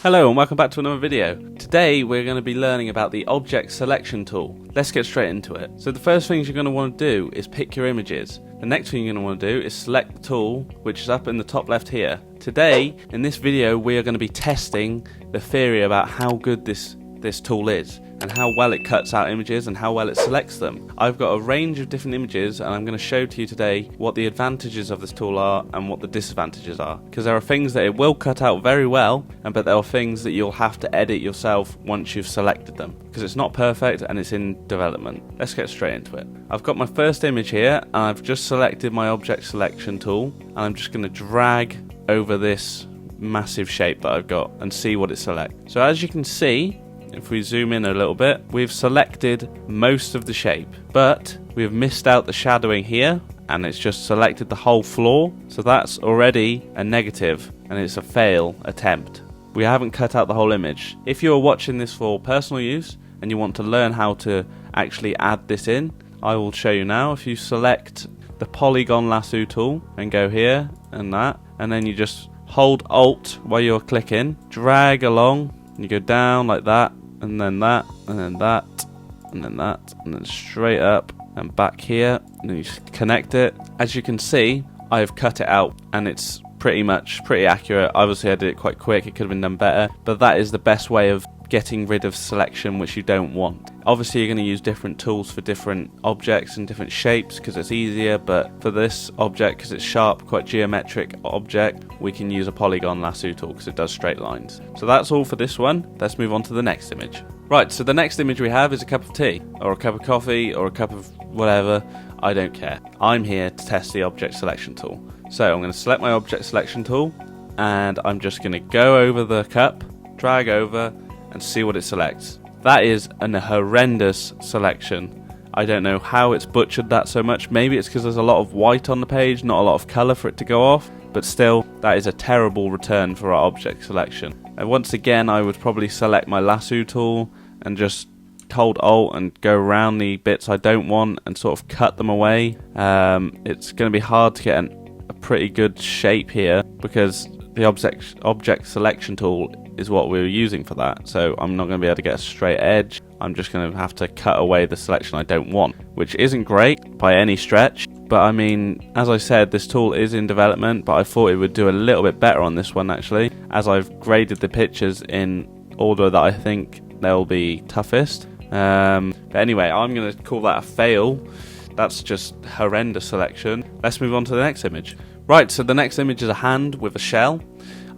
Hello and welcome back to another video. Today we're going to be learning about the object selection tool. Let's get straight into it. So the first things you're going to want to do is pick your images. The next thing you're going to want to do is select the tool, which is up in the top left here. Today, in this video, we are going to be testing the theory about how good this tool is and how well it cuts out images and how well it selects them. I've got a range of different images and I'm going to show to you today what the advantages of this tool are and what the disadvantages are, because there are things that it will cut out very well, but there are things that you'll have to edit yourself once you've selected them, because it's not perfect and it's in development. Let's get straight into it. I've got my first image here and I've just selected my object selection tool and I'm just going to drag over this massive shape that I've got and see what it selects. So as you can see, if we zoom in a little bit, we've selected most of the shape, but we've missed out the shadowing here and it's just selected the whole floor. So that's already a negative and it's a fail attempt. We haven't cut out the whole image. If you're watching this for personal use and you want to learn how to actually add this in, I will show you now. If you select the Polygon Lasso tool and go here and that, and then you just hold Alt while you're clicking, drag along, and you go down like that, and then that, and then that, and then that, and then straight up and back here, and then you connect it. As you can see, I've cut it out and it's pretty accurate. Obviously I did it quite quick, it could have been done better, but that is the best way of getting rid of selection which you don't want. Obviously you're going to use different tools for different objects and different shapes because it's easier, but for this object, because it's sharp, quite geometric object, we can use a Polygon Lasso tool because it does straight lines. So that's all for this one. Let's move on to the next image. Right, so the next image we have is a cup of tea or a cup of coffee or a cup of whatever. I don't care. I'm here to test the object selection tool. So I'm going to select my object selection tool and I'm just going to go over the cup, drag over, and see what it selects. That is an horrendous selection. I don't know how it's butchered that so much. Maybe it's because there's a lot of white on the page, not a lot of colour for it to go off, but still, that is a terrible return for our object selection. And once again, I would probably select my lasso tool and just hold Alt and go around the bits I don't want and sort of cut them away. It's going to be hard to get a pretty good shape here because the object selection tool is what we're using for that, so I'm not going to be able to get a straight edge. I'm just going to have to cut away the selection I don't want, which isn't great by any stretch, but I mean, as I said, this tool is in development, but I thought it would do a little bit better on this one actually, as I've graded the pictures in order that I think they'll be toughest. But anyway, I'm going to call that a fail. That's just horrendous selection. Let's move on to the next image. Right, so the next image is a hand with a shell.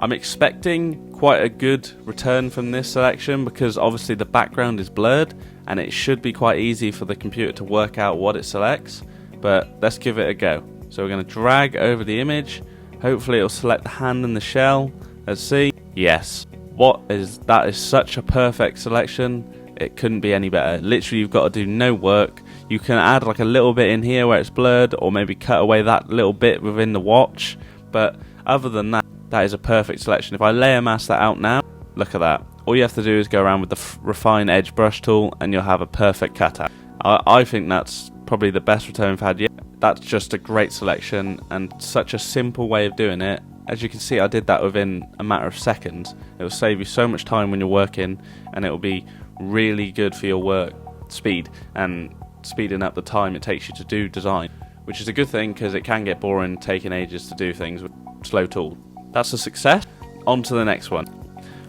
I'm expecting quite a good return from this selection because obviously the background is blurred and it should be quite easy for the computer to work out what it selects, but let's give it a go. So we're going to drag over the image. Hopefully it'll select the hand and the shell. Let's see. Yes. That is such a perfect selection. It couldn't be any better. Literally, you've got to do no work. You can add like a little bit in here where it's blurred, or maybe cut away that little bit within the watch, but other than that, that is a perfect selection. If I layer mask that out now, look at that. All you have to do is go around with the Refine Edge brush tool and you'll have a perfect cutout. I think that's probably the best return we've had yet. That's just a great selection and such a simple way of doing it. As you can see, I did that within a matter of seconds. It will save you so much time when you're working, and it will be really good for your work speed and speeding up the time it takes you to do design, which is a good thing because it can get boring taking ages to do things with slow tools. That's a success. On to the next one.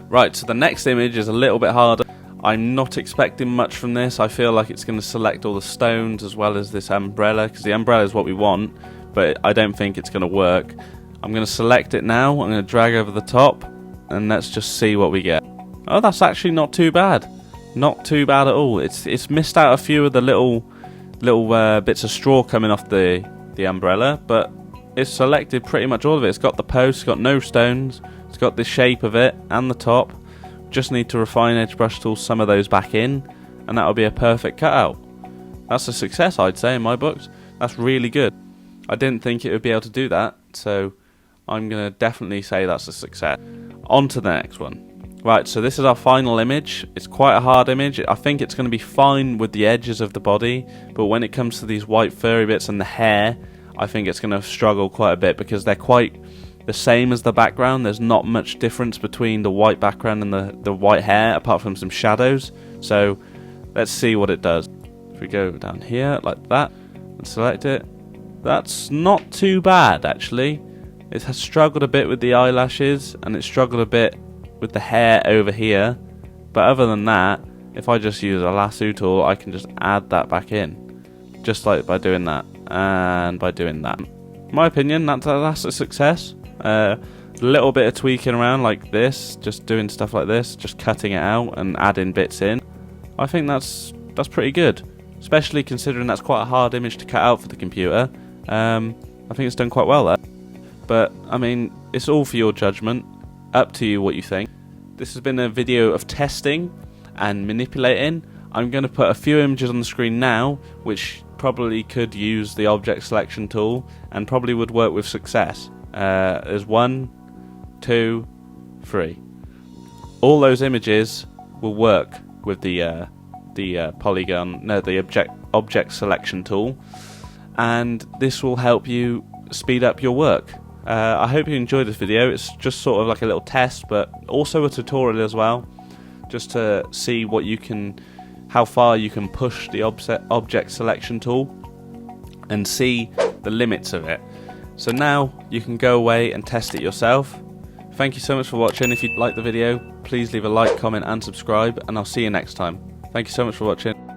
Right, so the next image is a little bit harder. I'm not expecting much from this. I feel like it's going to select all the stones as well as this umbrella, because the umbrella is what we want, but I don't think it's going to work. I'm going to select it now. I'm going to drag over the top and let's just see what we get. Oh, that's actually not too bad. Not too bad at all. It's missed out a few of the little bits of straw coming off the umbrella, but it's selected pretty much all of it. It's got the post, it's got no stones, it's got the shape of it and the top. Just need to Refine Edge brush tool some of those back in and that'll be a perfect cutout. That's a success, I'd say, in my books. That's really good. I didn't think it would be able to do that, so I'm going to definitely say that's a success. On to the next one. Right, so this is our final image. It's quite a hard image. I think it's going to be fine with the edges of the body, but when it comes to these white furry bits and the hair, I think it's going to struggle quite a bit because they're quite the same as the background. There's not much difference between the white background and the white hair, apart from some shadows. So let's see what it does. If we go down here like that and select it, that's not too bad actually. It has struggled a bit with the eyelashes, and it struggled a bit with the hair over here, but other than that, if I just use a lasso tool, I can just add that back in, just like by doing that and by doing that. In my opinion, that's a success. A little bit of tweaking around like this, just doing stuff like this, just cutting it out and adding bits in. I think that's pretty good, especially considering that's quite a hard image to cut out for the computer. I think it's done quite well there. But I mean, it's all for your judgment. Up to you what you think. This has been a video of testing and manipulating. I'm going to put a few images on the screen now, which probably could use the object selection tool and probably would work with success. There's 1, 2, 3. All those images will work with the Polygon, no, the object selection tool, and this will help you speed up your work. I hope you enjoyed this video. It's just sort of like a little test, but also a tutorial as well, just to see what you can, how far you can push the object selection tool and see the limits of it. So now you can go away and test it yourself. Thank you so much for watching. If you liked the video, please leave a like, comment and subscribe, and I'll see you next time. Thank you so much for watching.